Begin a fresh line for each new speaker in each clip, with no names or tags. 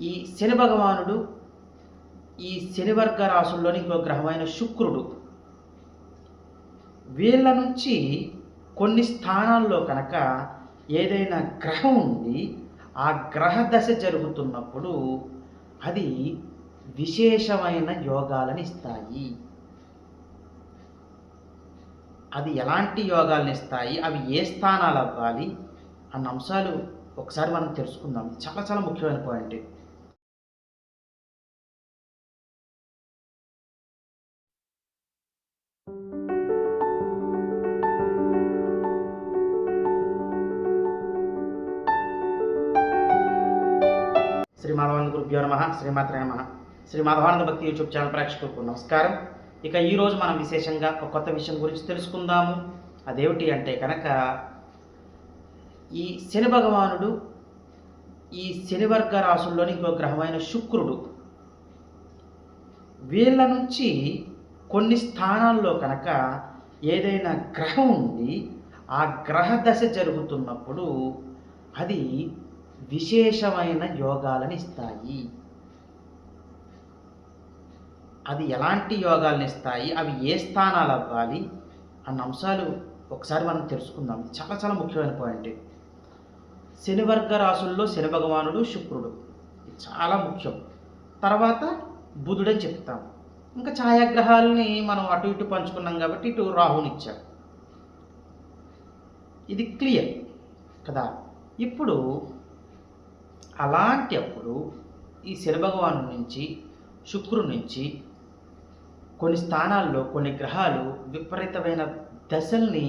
ఈ శని భగవానుడు ఈ శనివర్గ రాశుల్లోని ఇంకో గ్రహమైన శుక్రుడు వీళ్ళ నుంచి కొన్ని స్థానాల్లో కనుక ఏదైనా గ్రహం ఉండి ఆ గ్రహ దశ జరుగుతున్నప్పుడు అది విశేషమైన యోగాలను ఇస్తాయి. అది ఎలాంటి యోగాలను ఇస్తాయి, అవి ఏ స్థానాలు అవ్వాలి అన్న అంశాలు ఒకసారి మనం తెలుసుకుందాం. చాలా చాలా ముఖ్యమైన పాయింట్. శ్రీ మాధవానంద గురుభ్యో నమః. శ్రీమాత్రే నమః. శ్రీ మాధవానంద భక్తి యూట్యూబ్ ఛానల్ ప్రేక్షకులకు నమస్కారం. ఇక ఈరోజు మనం విశేషంగా ఒక కొత్త విషయం గురించి తెలుసుకుందాము. అదేమిటి అంటే కనుక ఈ శని భగవానుడు ఈ శనివర్గ రాశుల్లోని ఇంకో గ్రహమైన శుక్రుడు వీళ్ళ నుంచి కొన్ని స్థానాల్లో కనుక ఏదైనా గ్రహం ఉండి ఆ గ్రహ దశ జరుగుతున్నప్పుడు అది విశేషమైన యోగాలను ఇస్తాయి. అది ఎలాంటి యోగాలను ఇస్తాయి, అవి ఏ స్థానాలు అవ్వాలి అన్న అంశాలు ఒకసారి మనం తెలుసుకుందాం. చాలా చాలా ముఖ్యమైన పాయింట్. శనివర్గ రాశుల్లో శని భగవానుడు శుక్రుడు ఇది చాలా ముఖ్యం. తర్వాత బుధుడని చెప్తాం. ఇంకా ఛాయాగ్రహాలని మనం అటు ఇటు పంచుకున్నాం కాబట్టి ఇటు రాహునిచ్చాం. ఇది క్లియర్ కదా. ఇప్పుడు అలాంటి అప్పుడు ఈ శని భగవాను నుంచి శుక్రుడి నుంచి కొన్ని స్థానాల్లో కొన్ని గ్రహాలు విపరీతమైన దశల్ని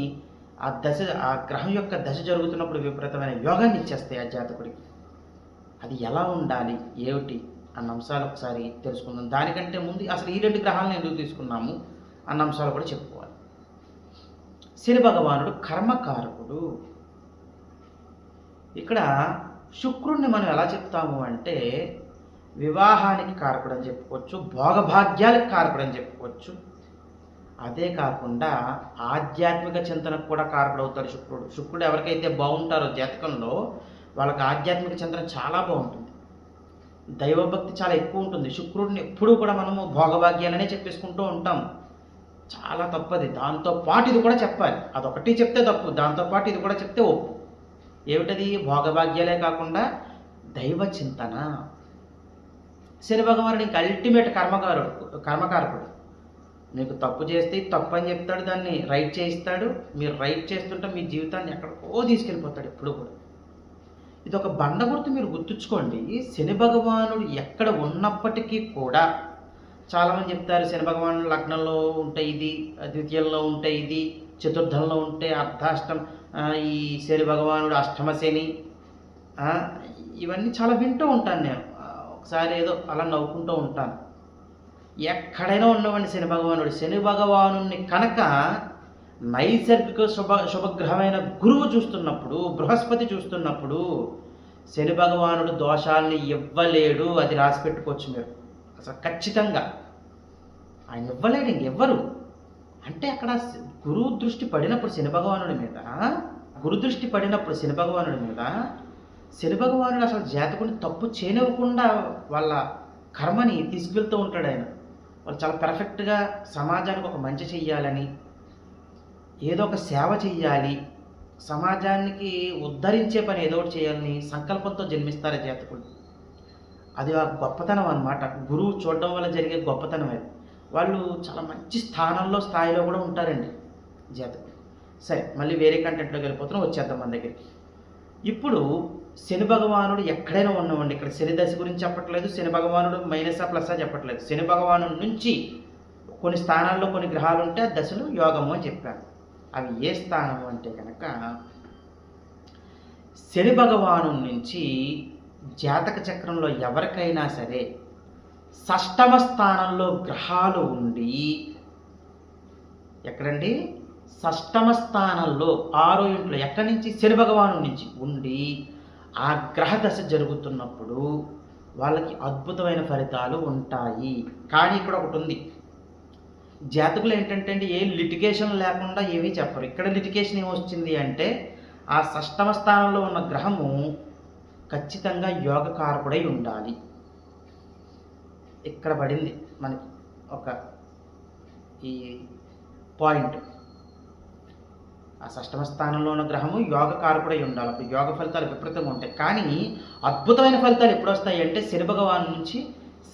ఆ గ్రహం యొక్క దశ జరుగుతున్నప్పుడు విపరీతమైన యోగాన్ని ఇచ్చేస్తాయి ఆ జాతకుడికి. అది ఎలా ఉండాలి ఏమిటి అన్న అంశాలు ఒకసారి తెలుసుకుందాం. దానికంటే ముందు అసలు ఈ రెండు గ్రహాలను ఎందుకు తీసుకున్నాము అన్న అంశాలు కూడా చెప్పుకోవాలి. శని భగవానుడు కర్మకారకుడు. ఇక్కడ శుక్రుడిని మనం ఎలా చెప్తాము అంటే వివాహానికి కారకుడు అని చెప్పుకోవచ్చు, భోగభాగ్యాలకు కారకుడు అని చెప్పుకోవచ్చు. అదే కాకుండా ఆధ్యాత్మిక చింతనకు కూడా కారకుడవుతాడు శుక్రుడు. శుక్రుడు ఎవరికైతే బాగుంటారో జాతకంలో వాళ్ళకి ఆధ్యాత్మిక చింతన చాలా బాగుంటుంది, దైవభక్తి చాలా ఎక్కువ ఉంటుంది. శుక్రుడిని ఎప్పుడూ కూడా మనము భోగభాగ్యాలనే చెప్పేసుకుంటూ ఉంటాం. చాలా తప్పది. దాంతోపాటు ఇది కూడా చెప్పాలి. అదొకటి చెప్తే తప్పు, దాంతోపాటు ఇది కూడా చెప్తే ఒప్పు. ఏమిటది? భోగభాగ్యాలే కాకుండా దైవ చింతన. శని భగవానుడు ఇంక అల్టిమేట్ కర్మకారకుడు. మీకు తప్పు చేస్తే తప్పు అని చెప్తాడు, దాన్ని రైట్ చేయిస్తాడు. మీరు రైట్ చేస్తుంటే మీ జీవితాన్ని ఎక్కడికో తీసుకెళ్ళిపోతాడు ఎప్పుడు కూడా. ఇది ఒక బండ గుర్తు, మీరు గుర్తుంచుకోండి. శని భగవానుడు ఎక్కడ ఉన్నప్పటికీ కూడా చాలామంది చెప్తారు శని భగవానుడు లగ్నంలో ఉంటే ఇది, ద్వితీయంలో ఉంటే ఇది, చతుర్థంలో ఉంటే అర్ధాష్టం, ఈ శని భగవానుడు అష్టమ శని, ఇవన్నీ చాలా వింటూ ఉంటాను నేను. ఒకసారి ఏదో అలా నవ్వుకుంటూ ఉంటాను. ఎక్కడైనా ఉన్నవాడిని శని భగవానుని కనుక నైసర్గిక శుభగ్రహమైన గురువు చూస్తున్నప్పుడు, బృహస్పతి చూస్తున్నప్పుడు శని భగవానుడు దోషాలని ఇవ్వలేడు. అది రాసి పెట్టుకోవచ్చు మీరు. అసలు ఖచ్చితంగా ఆయన ఇవ్వలేడు ఇంకెవ్వరు. అంటే అక్కడ గురువు దృష్టి పడినప్పుడు శని భగవానుడి మీద, శని భగవానుడు అసలు జాతకుని తప్పు చేయనివ్వకుండా వాళ్ళ కర్మని తీసుకెళ్తూ ఉంటాడు. ఆయన వాళ్ళు చాలా పర్ఫెక్ట్గా సమాజానికి ఒక మంచి చెయ్యాలని, ఏదో ఒక సేవ చెయ్యాలి, సమాజానికి ఉద్ధరించే పని ఏదో ఒకటి చేయాలని సంకల్పంతో జన్మిస్తారు జాతకుడు. అది ఆ గొప్పతనం అన్నమాట. గురువు చూడడం వల్ల జరిగే గొప్పతనం అది. వాళ్ళు చాలా మంచి స్థాయిలో కూడా ఉంటారండి జాతకుడు. సరే, మళ్ళీ వేరే కంటెంట్లోకి వెళ్ళిపోతున్నాం. వచ్చేద్దాం మన దగ్గరికి. ఇప్పుడు శని భగవానుడు ఎక్కడైనా ఉన్నామండి. ఇక్కడ శని దశ గురించి చెప్పట్లేదు, శని భగవానుడు మైనసా ప్లస్సా చెప్పట్లేదు. శని భగవాను నుంచి కొన్ని స్థానాల్లో కొన్ని గ్రహాలు ఉంటే ఆ దశలు యోగము అని చెప్పాను. అవి ఏ స్థానము అంటే కనుక శని భగవాను నుంచి జాతక చక్రంలో ఎవరికైనా సరే షష్టమ స్థానంలో గ్రహాలు ఉండి, ఎక్కడండి? షష్టమ స్థానంలో 6వ ఇంట్లో, ఎక్కడి నుంచి? శని భగవాను నుంచి ఉండి ఆ గ్రహ దశ జరుగుతున్నప్పుడు వాళ్ళకి అద్భుతమైన ఫలితాలు ఉంటాయి. కానీ ఇక్కడ ఒకటి ఉంది, జాతకులు ఏంటంటే అండి ఏ లిటిగేషన్ లేకుండా ఏమీ చెప్పరు. ఇక్కడ లిటిగేషన్ ఏమొచ్చింది అంటే ఆ షష్టమ స్థానంలో ఉన్న గ్రహము ఖచ్చితంగా యోగకారకుడై ఉండాలి. ఇక్కడ పడింది మనకి ఒక ఈ పాయింట్. ఆ షష్టమ స్థానంలో ఉన్న గ్రహము యోగ కారకుడై ఉండాలి. అప్పుడు యోగ ఫలితాలు విపరీతంగా ఉంటాయి. కానీ అద్భుతమైన ఫలితాలు ఎప్పుడు వస్తాయి అంటే శని భగవాను నుంచి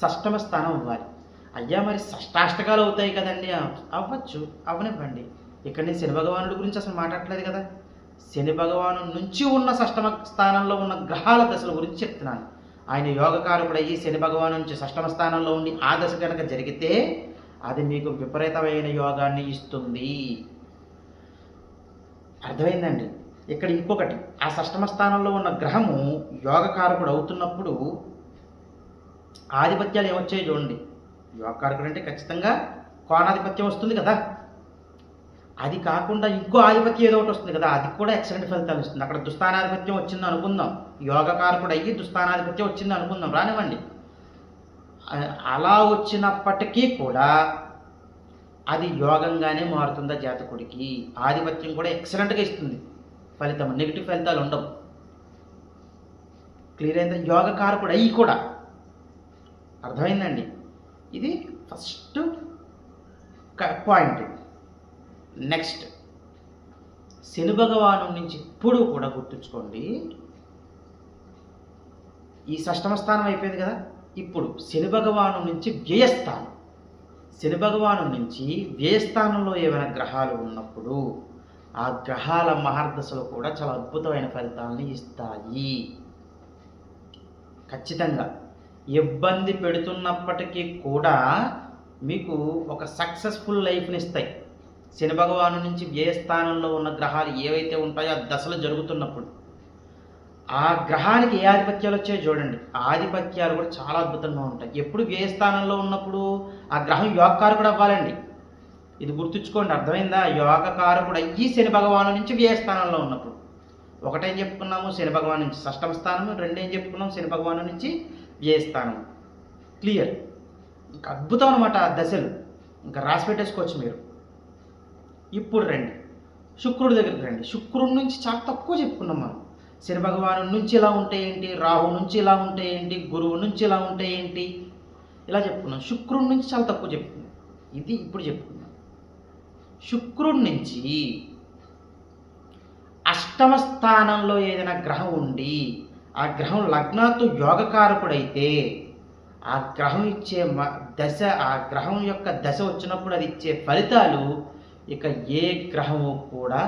షష్టమ స్థానం అవ్వాలి. అయ్యా మరి షష్టాష్టకాలు అవుతాయి కదండి, అవ్వచ్చు, అవనివ్వండి. ఇక్కడ నేను శని భగవానుడి గురించి అసలు మాట్లాడలేదు కదా. శని భగవాను నుంచి ఉన్న షష్టమ స్థానంలో ఉన్న గ్రహాల దశల గురించి చెప్తున్నాను. ఆయన యోగకారకుడయ్యి శని భగవాను నుంచి షష్టమ స్థానంలో ఉండి ఆ దశ కనుక జరిగితే అది మీకు విపరీతమైన యోగాన్ని ఇస్తుంది. అర్థమైందండి. ఇక్కడ ఇంకొకటి, ఆ షష్టమ స్థానంలో ఉన్న గ్రహము యోగకారకుడు అవుతున్నప్పుడు ఆధిపత్యాలు ఏమొచ్చాయి చూడండి. యోగకారకుడు అంటే ఖచ్చితంగా కోణాధిపత్యం వస్తుంది కదా. అది కాకుండా ఇంకో ఆధిపత్యం ఏదో ఒకటి వస్తుంది కదా, అది కూడా ఎక్సలెంట్ ఫలితాలు ఇస్తుంది. అక్కడ దుస్థానాధిపత్యం వచ్చింది అనుకుందాం, యోగకారకుడు అయ్యి దుస్థానాధిపత్యం వచ్చింది అనుకుందాం, రానివ్వండి. అలా వచ్చినప్పటికీ కూడా అది యోగంగానే మారుతుందా జాతకుడికి. ఆధిపత్యం కూడా ఎక్సలెంట్గా ఇస్తుంది ఫలితం, నెగిటివ్ ఫలితాలు ఉండవు. క్లియర్ అయిందా? యోగకారకుడు అయ్యి కూడా. అర్థమైందండి. ఇది ఫస్ట్ పాయింట్. నెక్స్ట్, శని భగవాను నుంచి ఇప్పుడు కూడా గుర్తుంచుకోండి, ఈ షష్టమ స్థానం అయిపోయింది కదా, ఇప్పుడు శని భగవాను నుంచి వ్యయస్థానం. శని భగవాను నుంచి వ్యయస్థానంలో ఏమైనా గ్రహాలు ఉన్నప్పుడు ఆ గ్రహాల మహర్దశలు కూడా చాలా అద్భుతమైన ఫలితాలను ఇస్తాయి. ఖచ్చితంగా ఇబ్బంది పెడుతున్నప్పటికీ కూడా మీకు ఒక సక్సెస్ఫుల్ లైఫ్ని ఇస్తాయి. శని భగవాను నుంచి వ్యయస్థానంలో ఉన్న గ్రహాలు ఏవైతే ఉంటాయో ఆ దశలు జరుగుతున్నప్పుడు ఆ గ్రహానికి ఏ ఆధిపత్యాలు వచ్చాయో చూడండి. ఆధిపత్యాలు కూడా చాలా అద్భుతంగా ఉంటాయి. ఎప్పుడు వ్యయస్థానంలో ఉన్నప్పుడు ఆ గ్రహం యోగకారకుడు అవ్వాలండి. ఇది గుర్తుంచుకోండి, అర్థమైందా? యోగకారకుడు అయ్యి శని భగవాను నుంచి వ్యయస్థానంలో ఉన్నప్పుడు. ఒకటేం చెప్పుకున్నాము, శని భగవాను నుంచి షష్టమ స్థానము, రెండేం చెప్పుకున్నాము, శని భగవాను నుంచి వ్యయస్థానం. క్లియర్. ఇంకా అద్భుతం అనమాట ఆ దశలు, ఇంకా రాసి పెట్టేసుకోవచ్చు మీరు. ఇప్పుడు రండి శుక్రుడి దగ్గరికి రండి. శుక్రుడి నుంచి చాలా తక్కువ చెప్పుకున్నాం మనం. శని భగవాను నుంచి ఇలా ఉంటే ఏంటి, రాహు నుంచి ఇలా ఉంటే ఏంటి, గురువు నుంచి ఇలా ఉంటే ఏంటి, ఇలా చెప్పుకున్నాం. శుక్రుడి నుంచి చాలా తక్కువ చెప్పుకున్నాం. ఇది ఇప్పుడు చెప్పుకున్నాం. శుక్రుడి నుంచి అష్టమ స్థానంలో ఏదైనా గ్రహం ఉండి ఆ గ్రహం లగ్నాతో యోగకారకుడైతే ఆ గ్రహం ఇచ్చే దశ, ఆ గ్రహం యొక్క దశ వచ్చినప్పుడు అది ఇచ్చే ఫలితాలు ఇక ఏ గ్రహము కూడా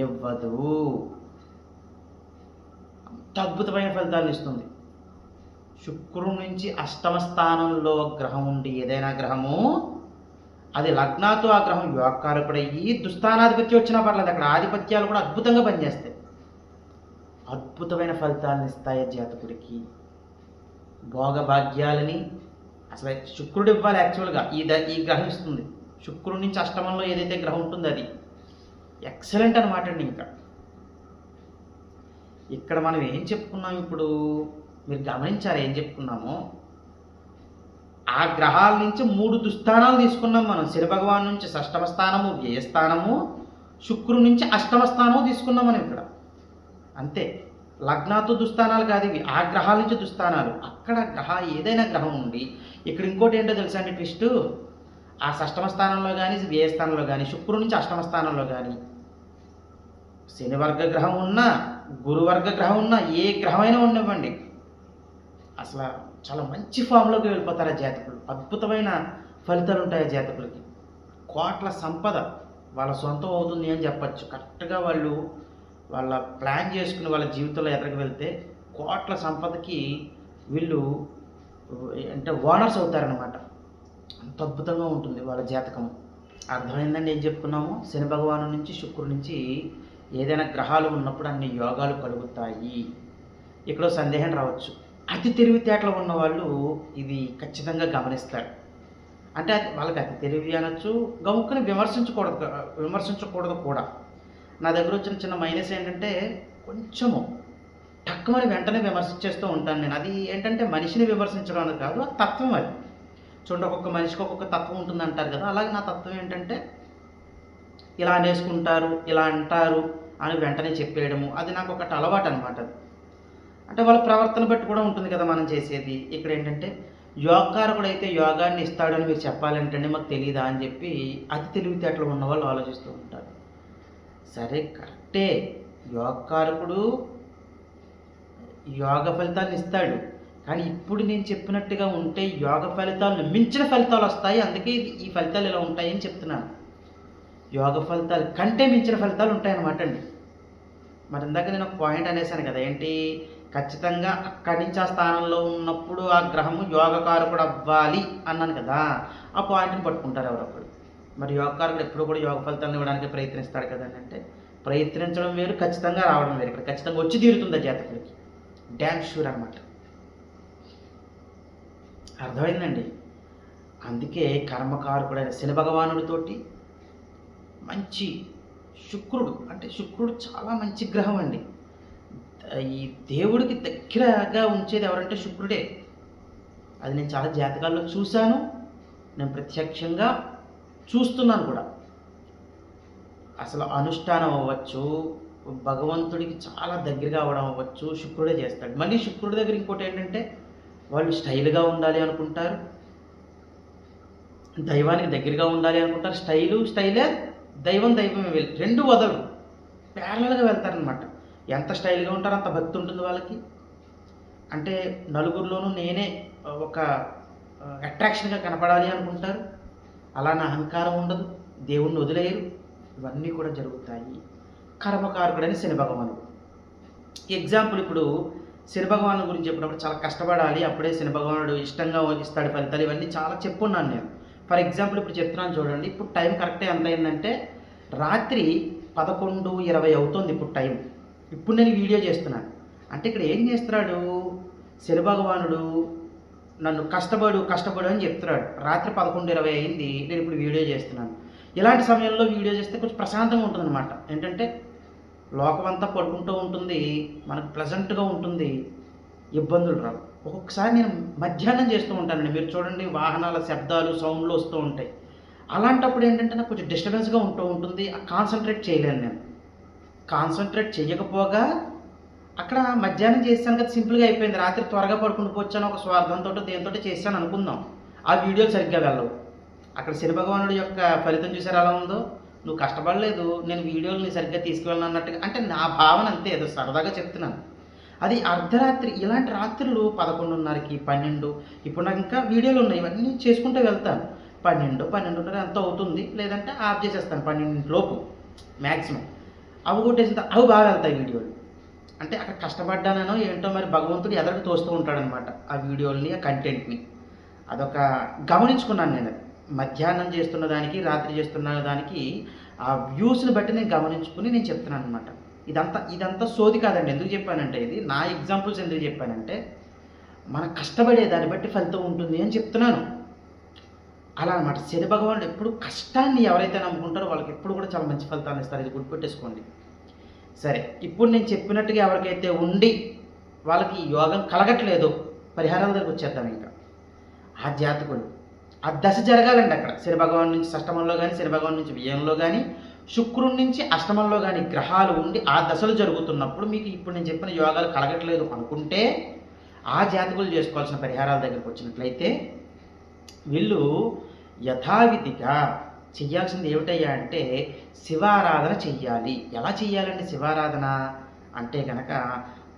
ఇవ్వదు. అంత అద్భుతమైన ఫలితాలను ఇస్తుంది. శుక్రుడి నుంచి అష్టమ స్థానంలో గ్రహం ఉండి ఏదైనా గ్రహము అది లగ్నాతో ఆ గ్రహం యోగకారకుడయ్యి దుస్థానాధిపత్యం వచ్చినా పర్లేదు, అక్కడ ఆధిపత్యాలు కూడా అద్భుతంగా పనిచేస్తాయి. అద్భుతమైన ఫలితాలను ఇస్తాయి జాతకుడికి. భోగభాగ్యాలని అసలు శుక్రుడు ఇవ్వాలి. యాక్చువల్గా ఈ గ్రహం ఇస్తుంది. శుక్రుడి నుంచి అష్టమంలో ఏదైతే గ్రహం ఉంటుందో అది ఎక్సలెంట్ అనమాట అండి. ఇంకా ఇక్కడ మనం ఏం చెప్పుకున్నాం, ఇప్పుడు మీరు గమనించారు ఏం చెప్పుకున్నామో. ఆ గ్రహాల నుంచి 3 దుస్థానాలు తీసుకున్నాం మనం. శని భగవాన్ నుంచి షష్టమ స్థానము వ్యయస్థానము, శుక్రుడి నుంచి అష్టమ స్థానము తీసుకున్నాం మనం ఇక్కడ. అంతే, లగ్నాతో దుస్థానాలు కాదు ఇవి, ఆ గ్రహాల నుంచి దుస్థానాలు. అక్కడ ఏదైనా గ్రహం ఉండి ఇక్కడ ఇంకోటి ఏంటో తెలుసా అండి ట్విస్ట్, ఆ షష్టమ స్థానంలో కానీ వ్యయస్థానంలో కానీ శుక్రుడి నుంచి అష్టమ స్థానంలో కానీ శని వర్గ గ్రహం ఉన్నా గురువర్గ గ్రహం ఉన్నా ఏ గ్రహమైనా ఉండనివ్వండి, అసలు చాలా మంచి ఫామ్లోకి వెళ్ళిపోతారు ఆ జాతకులు. అద్భుతమైన ఫలితాలు ఉంటాయి ఆ జాతకులకి. కోట్ల సంపద వాళ్ళ సొంతం అవుతుంది అని చెప్పచ్చు. కరెక్ట్గా వాళ్ళు వాళ్ళ ప్లాన్ చేసుకుని వాళ్ళ జీవితంలో ఎదరికి వెళ్తే కోట్ల సంపదకి వీళ్ళు అంటే ఓనర్స్ అవుతారనమాట. అంత అద్భుతంగా ఉంటుంది వాళ్ళ జాతకం. అర్థమైందండి ఏం చెప్పుకున్నాము. శని భగవాను నుంచి శుక్రుడి నుంచి ఏదైనా గ్రహాలు ఉన్నప్పుడు అన్ని యోగాలు కలుగుతాయి. ఇక్కడ సందేహం రావచ్చు, అతి తెలివితేటలు ఉన్న వాళ్ళు ఇది ఖచ్చితంగా గమనిస్తారు. అంటే వాళ్ళకి అతి తెలివి అనొచ్చు, గముక్కుని విమర్శించకూడదు కూడా. నా దగ్గర వచ్చిన చిన్న మైనస్ ఏంటంటే కొంచెము టక్కుమని వెంటనే విమర్శించేస్తూ ఉంటాను నేను. అది ఏంటంటే మనిషిని విమర్శించడం అనేది కాదు, ఆ తత్వం అది. చూడండి, ఒక్కొక్క మనిషికి ఒక్కొక్క తత్వం ఉంటుంది అంటారు కదా, అలాగే నా తత్వం ఏంటంటే ఇలా అనేసుకుంటారు, ఇలా అంటారు అని వెంటనే చెప్పేయడము, అది నాకు ఒకటి అలవాటు అనమాట. అంటే వాళ్ళ ప్రవర్తన బట్టి కూడా ఉంటుంది కదా మనం చేసేది. ఇక్కడ ఏంటంటే యోగకారకుడు అయితే యోగాన్ని ఇస్తాడని మీరు చెప్పాలంటే మాకు తెలియదా అని చెప్పి అతి తెలివితేటలు ఉన్న వాళ్ళు ఆలోచిస్తూ ఉంటారు. సరే కరెక్టే, యోగకారకుడు యోగ ఫలితాన్ని ఇస్తాడు. కానీ ఇప్పుడు నేను చెప్పినట్టుగా ఉంటే యోగ ఫలితాలను మించిన ఫలితాలు వస్తాయి. అందుకే ఈ ఫలితాలు ఇలా ఉంటాయని చెప్తున్నాను. యోగ ఫలితాలు కంటే మించిన ఫలితాలు ఉంటాయన్నమాట అండి. మరి ఇందాక నేను ఒక పాయింట్ అనేసాను కదా, ఏంటి, ఖచ్చితంగా అక్కడి నుంచి ఆ స్థానంలో ఉన్నప్పుడు ఆ గ్రహము యోగకారకుడు అవ్వాలి అన్నాను కదా. ఆ పాయింట్ని పట్టుకుంటారు ఎవరొకరు. మరి యోగకారకుడు ఎప్పుడు కూడా యోగ ఫలితాలను ఇవ్వడానికి ప్రయత్నిస్తాడు కదండి. అంటే ప్రయత్నించడం వేరు, ఖచ్చితంగా రావడం వేరు. ఇక్కడ ఖచ్చితంగా వచ్చి తీరుతుంది జాతకుడికి, డ్యామ్ షూర్ అనమాట. అర్థమైందండి. అందుకే కర్మకారకుడైన శని భగవానుడితోటి మంచి శుక్రుడు, అంటే శుక్రుడు చాలా మంచి గ్రహం అండి. ఈ దేవుడికి దగ్గరగా ఉంచేది ఎవరంటే శుక్రుడే. అది నేను చాలా జాతకాల్లో చూశాను, నేను ప్రత్యక్షంగా చూస్తున్నాను కూడా. అసలు అనుష్ఠానం అవ్వచ్చు, భగవంతుడికి చాలా దగ్గరగా అవ్వడం అవ్వచ్చు, శుక్రుడే చేస్తాడు. మళ్ళీ శుక్రుడి దగ్గర ఇంకోటి ఏంటంటే వాళ్ళు స్టైల్గా ఉండాలి అనుకుంటారు, దైవానికి దగ్గరగా ఉండాలి అనుకుంటారు. స్టైలే, దైవమే రెండు వదలరు, ప్యారలల్గా వెళ్తారనమాట. ఎంత స్టైల్గా ఉంటారో అంత భక్తి ఉంటుంది వాళ్ళకి. అంటే నలుగురిలోనూ నేనే ఒక అట్రాక్షన్గా కనపడాలి అనుకుంటారు. అలానే అహంకారం ఉండదు, దేవుణ్ణి వదిలేయరు. ఇవన్నీ కూడా జరుగుతాయి. కర్మకారకుడని శని భగవానుడు. ఎగ్జాంపుల్, ఇప్పుడు శని భగవాను గురించి చెప్పినప్పుడు చాలా కష్టపడాలి, అప్పుడే శని భగవానుడు ఇష్టంగా ఇస్తాడు ఫలితాలు, ఇవన్నీ చాలా చెప్పున్నాను నేను. ఫర్ ఎగ్జాంపుల్ ఇప్పుడు చెప్తున్నాను చూడండి. ఇప్పుడు టైం కరెక్టే ఎంత అయిందంటే రాత్రి 11:20 అవుతుంది ఇప్పుడు టైం. ఇప్పుడు నేను వీడియో చేస్తున్నాను. అంటే ఇక్కడ ఏం చేస్తున్నాడు శని భగవానుడు, నన్ను కష్టపడు అని చెప్తున్నాడు. రాత్రి 11:20 అయింది, నేను ఇప్పుడు వీడియో చేస్తున్నాను. ఇలాంటి సమయంలో వీడియో చేస్తే కొంచెం ప్రశాంతంగా ఉంటుంది అనమాట. ఏంటంటే లోకమంతా పడుకుంటూ ఉంటుంది, మనకు ప్లెజెంట్గా ఉంటుంది, ఇబ్బందులు రావు. ఒక్కొక్కసారి నేను మధ్యాహ్నం చేస్తూ ఉంటానండి. మీరు చూడండి, వాహనాల శబ్దాలు, సౌండ్లు వస్తూ ఉంటాయి. అలాంటప్పుడు ఏంటంటే నాకు కొంచెం డిస్టర్బెన్స్గా ఉంటుంది. కాన్సన్ట్రేట్ చేయలేను నేను. కాన్సన్ట్రేట్ చేయకపోగా అక్కడ మధ్యాహ్నం చేశాను కదా, సింపుల్గా అయిపోయింది. రాత్రి త్వరగా పడుకుని పోవచ్చాను, ఒక స్వార్థంతో దేంతో చేశాను అనుకుందాం. ఆ వీడియోలు సరిగ్గా వెళ్ళవు. అక్కడ శని భగవానుడి యొక్క ఫలితం చూసారు ఎలా ఉందో. నువ్వు కష్టపడలేదు, నేను వీడియోని సరిగ్గా తీసుకువెళ్ళను అన్నట్టుగా. అంటే నా భావన అంతే, ఏదో సరదాగా చెప్తున్నాను. అది అర్ధరాత్రి, ఇలాంటి రాత్రులు 11:30కి 12, ఇప్పుడు నాకు ఇంకా వీడియోలు ఉన్నాయి, ఇవన్నీ చేసుకుంటూ వెళ్తాను. 12, 12:30 ఎంత అవుతుంది, లేదంటే ఆఫ్ చేసేస్తాను 12 లోపు మ్యాక్సిమం. అవి కొట్టేసిన అవి బాగా వెళ్తాయి వీడియోలు. అంటే అక్కడ కష్టపడ్డానో ఏంటో, మరి భగవంతుడు ఎదరికి తోస్తూ ఉంటాడనమాట ఆ వీడియోల్ని, ఆ కంటెంట్ని. అదొక గమనించుకున్నాను నేను. మధ్యాహ్నం చేస్తున్న దానికి, రాత్రి చేస్తున్న దానికి ఆ వ్యూస్ని బట్టి నేను గమనించుకుని నేను చెప్తున్నాను అనమాట. ఇదంతా సోది కాదండి. ఎందుకు చెప్పానంటే, ఇది నా ఎగ్జాంపుల్స్ ఎందుకు చెప్పానంటే, మనం కష్టపడే దాన్ని బట్టి ఫలితం ఉంటుంది అని చెప్తున్నాను. అలా అనమాట. శని భగవానుడు ఎప్పుడు కష్టాన్ని ఎవరైతే నమ్ముకుంటారో వాళ్ళకి ఎప్పుడు కూడా చాలా మంచి ఫలితాన్ని ఇస్తారు. ఇది గుర్తుపెట్టేసుకోండి. సరే, ఇప్పుడు నేను చెప్పినట్టుగా ఎవరికైతే ఉండి వాళ్ళకి యోగం కలగట్లేదో పరిహారాల దగ్గరికి వచ్చేద్దాం. ఇంకా ఆ జాతకులు ఆ దశ జరగాలండి. అక్కడ శని భగవాన్ నుంచి అష్టమంలో కానీ, శని భగవాన్ నుంచి వ్యయంలో కానీ, శుక్రుడి నుంచి అష్టమంలో కానీ గ్రహాలు ఉండి ఆ దశలు జరుగుతున్నప్పుడు మీకు ఇప్పుడు నేను చెప్పిన యోగాలు కలగట్లేదు అనుకుంటే, ఆ జాతకులు చేసుకోవాల్సిన పరిహారాల దగ్గరికి వచ్చినట్లయితే వీళ్ళు యథావిధిగా చెయ్యాల్సింది ఏమిటయ్యా అంటే శివారాధన చెయ్యాలి. ఎలా చెయ్యాలండి శివారాధన అంటే కనుక,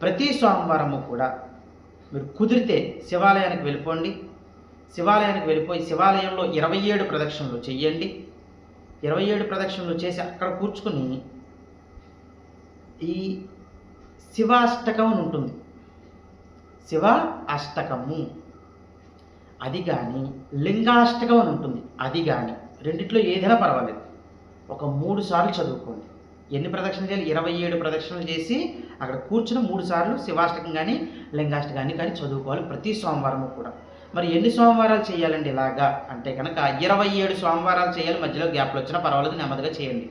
ప్రతి సోమవారము కూడా మీరు కుదిరితే శివాలయానికి వెళ్ళిపోండి. శివాలయానికి వెళ్ళిపోయి శివాలయంలో 27 ప్రదక్షిణలు చెయ్యండి. 27 ప్రదక్షిణలు చేసి అక్కడ కూర్చుకొని ఈ శివాష్టకం అని ఉంటుంది, శివ అష్టకము, అది కానీ లింగాష్టకం అని ఉంటుంది, అది కానీ రెండిట్లో ఏదైనా పర్వాలేదు. ఒక 3 సార్లు చదువుకోండి. ఎన్ని ప్రదక్షిణలు చేయాలి? 27 ప్రదక్షిణలు చేసి అక్కడ కూర్చుని 3 సార్లు శివాష్టకం కానీ లింగాష్టకాన్ని కానీ చదువుకోవాలి ప్రతి సోమవారము కూడా. మరి ఎన్ని సోమవారాలు చేయాలండి ఇలాగా అంటే కనుక 27 సోమవారాలు చేయాలి. మధ్యలో గ్యాప్లు వచ్చినా పర్వాలేదు, నెమ్మదిగా చేయండి.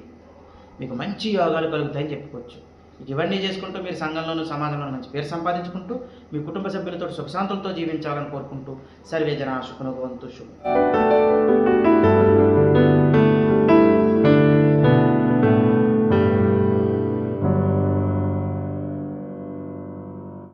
మీకు మంచి యోగాలు కలుగుతాయని చెప్పుకోవచ్చు. ఇవన్నీ చేసుకుంటూ మీరు సంఘంలోనూ సమాజంలోనూ మంచి పేరు సంపాదించుకుంటూ మీ కుటుంబ సభ్యులతో సుఖశాంతులతో జీవించాలని కోరుకుంటూ సర్వే జనా సుఖినో భవంతు. శుభం.